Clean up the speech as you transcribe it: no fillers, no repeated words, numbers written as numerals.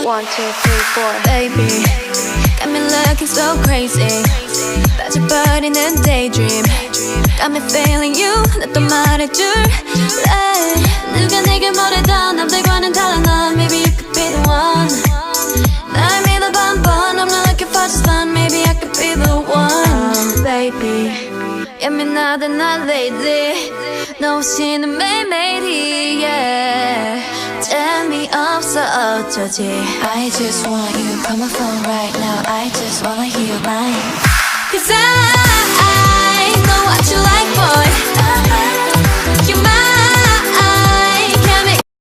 One, two, three, four. Baby, got me looking so crazy. 빠져버리는 daydream. Got me feeling you. 나 또 말해줄래. 누가 내게 뭐래도 남들과는 달라 넌. Maybe you could be the one. 날 믿어봐 한번. I'm not looking for just fun. Maybe I could be the one. Baby, 예민하다 나 lately. 너 없이는 매일매일이 yeah. 재미없어 어쩌지. I just want you. Call my phone right now. I just wanna hear your line. 'Cause I